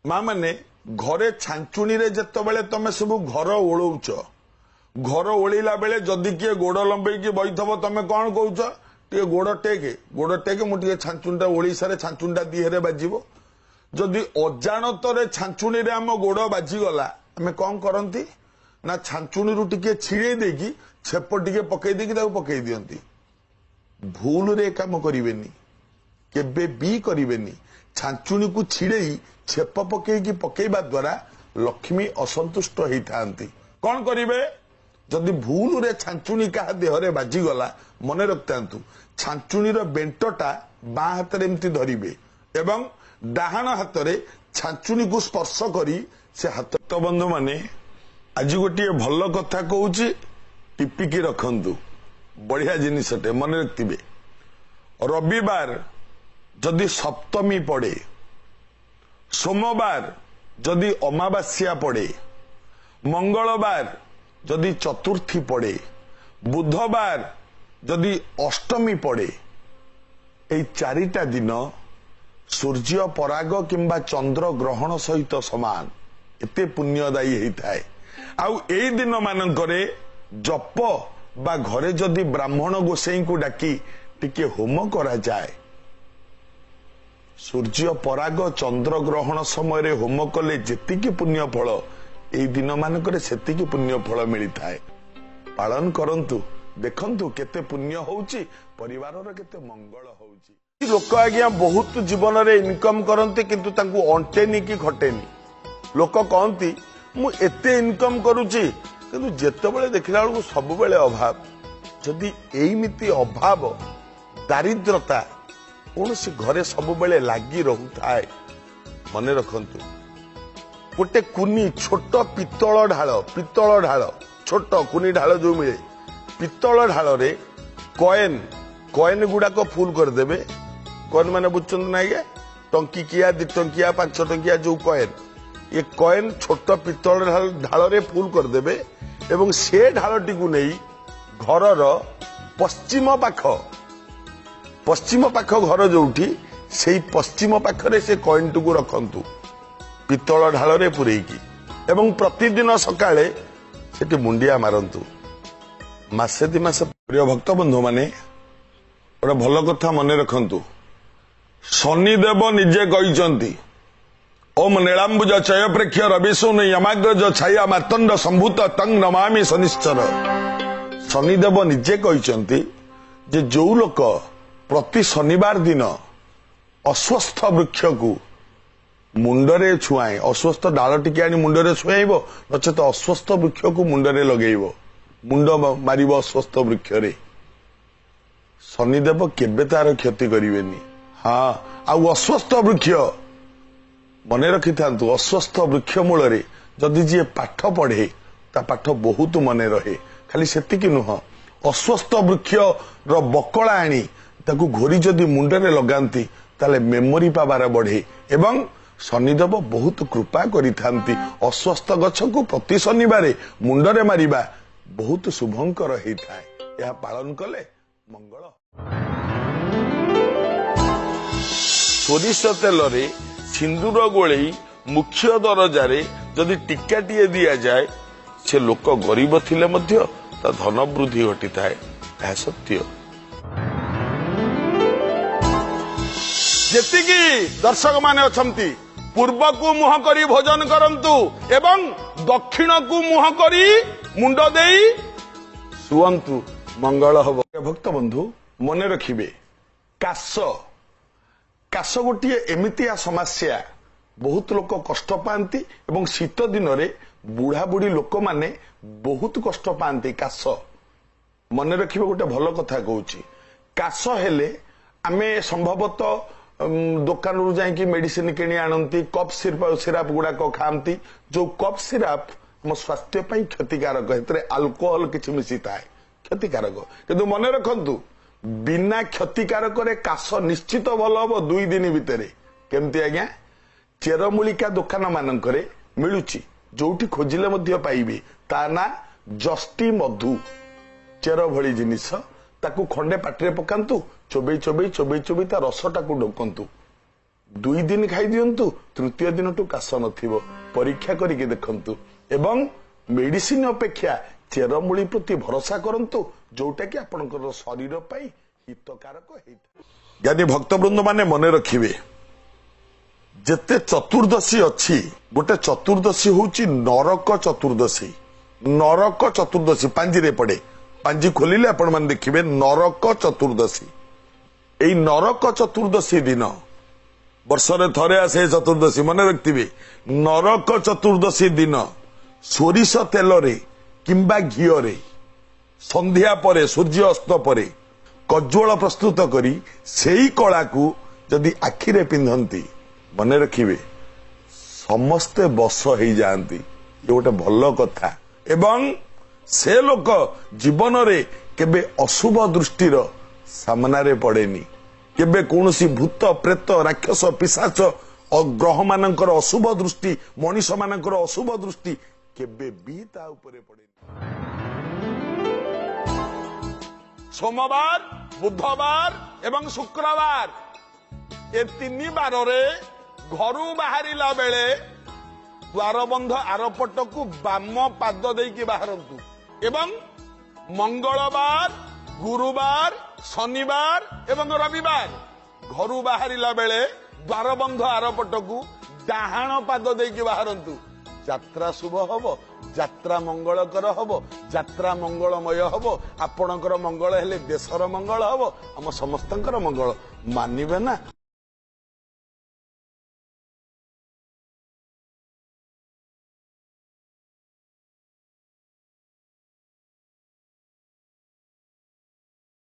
माँ मैंने घरे छांचुणी रे जत्तबेले तमे सब घर ओळौच घर ओळिला बेले जदि किए गोड़ लंबेकी बईथब तमे कौन कहूच टे गोड़ टेके मुझे छांचुणीटा ओळी सारे छांचुणीटा दिहरे बाजिबो जदि अजाणतरे छांचुणी रे आम गोड़ बाजिगला आमे कौन करती ना छांचुणी रु टिके छिड़े देकी छेप टिके पकई देकी ताको पकई दियंती भूल रे काम करिवेनी केबे भी करिवेनी छांचुणी को छिड़ेई छेप पकईकी पकईबा द्वारा लक्ष्मी असंतुष्ट होती कौन करिवे जदि भूल रे छांचुणी क्या देहरे बाजिगला मन रखता छांचुणी बेंटटा बाँ हाथ एमती धरिबे एवं डाहाण हाथ में छांचुणी को स्पर्श करी से हाथ बंधु माने आज गोटे भल कथा कहूँ टिपिकी रखंतु बढ़िया जिनिसटे मन रखिबे रविवार जदि सप्तमी पड़े सोमवार जदि अमावास्या पड़े मंगलवार जदि चतुर्थी पड़े बुधवार जदि अष्टमी पड़े ए चारिटा दिन सूर्य पराग किंबा चंद्र ग्रहण सहित समान एते पुण्यदायी होता है आउ ए दिन मानकरे जप बा घरे जदि ब्राह्मण गोसाई को डाकी टिके होम करा जाए सूर्य पराग चंद्र ग्रहण समय रे होम कले जेतिकी पुण्य फल ए दिन मानकरे सेतिकी पुण्य फल मिलता है पालन करंतु देखंतु केते पुण्य होउची परिवारर केते मंगल होउची लोक आज्ञा बहुत जीवन रे इनकम करंती किंतु तांकू अंटेनी कि घटेनी लोक कहती मु एते इनकम करूची किंतु जेतेबेले देखिला बेलू सब बेले अभाव जदि एमिति अभाव दारिद्रता कौन सी घरे सब बेले लागी रहूता है मन रखंतु गोटे कुनी छोट पित्तल ढाल छोट कुनी ढाल जो मिले पित्तल ढाल रे कॉइन गुड़ाक फुल करदेबे कॉइन माने बुझुछन ना ये टंकिकिया 2 टंकिया 5 टंकिया जो कॉइन ये कॉइन छोट पित्तल ढाल रे फुल करदेबे एवं से ढालटी को नहीं घरर पश्चिम पाख घर जोठी से पश्चिम पाखरे से कॉइन टू रखंतु पित्तल ढाल रे पुरेकी एवं प्रतिदिन सकाळे सेठी मुंडिया मारंतु मासे 2 मास प्रिय भक्त बंधु माने गोटे भल कथा मन रखंतु शनिदेव निजे कहिचंती ओम नीलांबुज चय प्रेक्ष्य रविशून यमाग्रज छाया मार्तंड संभूत तंग नमामि शनिश्चर शनिदेव निजे कहिचंती जे जो लोक प्रति शनिवार दिन अस्वस्थ वृक्ष को मुंडरे छुआए अस्वस्थ डाल टिके आनी मुंडरे छुआइब नचेत अस्वस्थ वृक्ष को मुंडरे लगेइब मुंड मारिब अस्वस्थ वृक्ष रे शनिदेव केबे तार क्षति करिवेनी हाँ आउ अस्वस्थ वृक्ष मन रखि थांतु अस्वस्थ वृक्ष मूल रे जदि जी पाठ पढ़े ता पाठ बहुत मन रहे खाली सेतिकी नुह अस्वस्थ वृक्ष रो बकला आनी ताकू घोरी जदि मुंडरे लगांती ताले मेमोरी पावार बढ़े एवं शनिदेव बहुत कृपा करिथांती अस्वस्थ गछ को प्रति शनिवार मुंडरे मारिबा बहुत शुभंकर होता है यह पालन कले मंगल सोरिष तेल रे सिंदूर गोलई मुख्य दरजारे जदि टीकाटीए दिया जाए से लोक गरीब थिले मध्य ता धन वृद्धि घटिता है यह सत्य जेतिकी दर्शक माने अछंती पूर्व को मुह करी भोजन करंतु एवं दक्षिण को मुह करी मुंड देई सुवंतु मंगल हब भक्त बंधु मन रखिबे काश गोटे एमितिया समस्या बहुत लोक कष्ट पाती एवं शीत दिन रे बुढ़ा बुढ़ी लोक माने बहुत कष्ट पाती काश मन रखिबे गोटे भल कथा कहूची काश हेले आमे संभवतः दुकान रू जाइकी मेडिसिन किणी आनती कप सिराप गुड़ाक खाती जो कप सिराप हम स्वास्थ्य पर क्षतिकारक अल्कोहल किसी मिसी था क्षतिकारक किंतु मन रखंतु बिना क्षतिकारक रे काश निश्चित भल हम 2 दिन भितर केमती आज्ञा चेरमूलिका दुकान मानकरे मिलुची जोठी खोजिले मध्य पाइबे ता ना जस्टी मधु चेर भली जिनिस ताकू खंडे पाटिरे पकांतु चोबई ता रसटा को ढोकंतु 2 दिन खाई दियंतु तृतीय दिन टू काश नथिबो परीक्षा करके देखंतु एवं मेडिसिन अपेक्षा चेरमूली प्रति भरोसा करंतु जोटा कि आपनकर शरीर पाई हितकारक हेता। ज्ञानी भक्तवृंद माने मने रखिबे जेते चतुर्दशी अच्छी गोटे चतुर्दशी होची नरक चतुर्दशी। नरक चतुर्दशी पांजी पड़े पांजी खोलिले आपण माने देखिबे नरक चतुर्दशी। एई नरक चतुर्दशी दिन वर्षरे थरे आसे चतुर्दशी मन रखिबे। नरक चतुर्दशी दिन सोरिष तेल रे किंबा घिओ रे संध्या परे सूर्य अस्त परे कज्ज्वल प्रस्तुत करी सेई कला को जदि आखिरे पिंधंती मन रखिबे समस्ते बस हो जाती। ये गोटे भल कथा एवं से लोक जीवन रे केबे अशुभ दृष्टिर सामना रे पड़ेनी। केबे कौनसी भूत प्रेत राक्षस पिशाच ग्रह मानकर अशुभ दृष्टि मनीष मानकर अशुभ दृष्टि केबे भी ता उपरे पड़ेनी। सोमवार बुधवार एवं शुक्रवार ए 3 बार रे घरू बाहरिला बेले द्वारबंध आरपट को बाम पाद देकी बाहरंतु एवं मंगलवार गुरुवार शनिवार एवं रविवार घरू बाहरिला बेले द्वारबंध आरपट को डाहाण पाद देकी बाहरंतु। यात्रा शुभ हबो यात्रा मंगलकर हबो यात्रा मंगलमय हबो आपणकर मंगल हेले देशर मंगल हबो हम समस्तंकर मंगल मानिबे ना।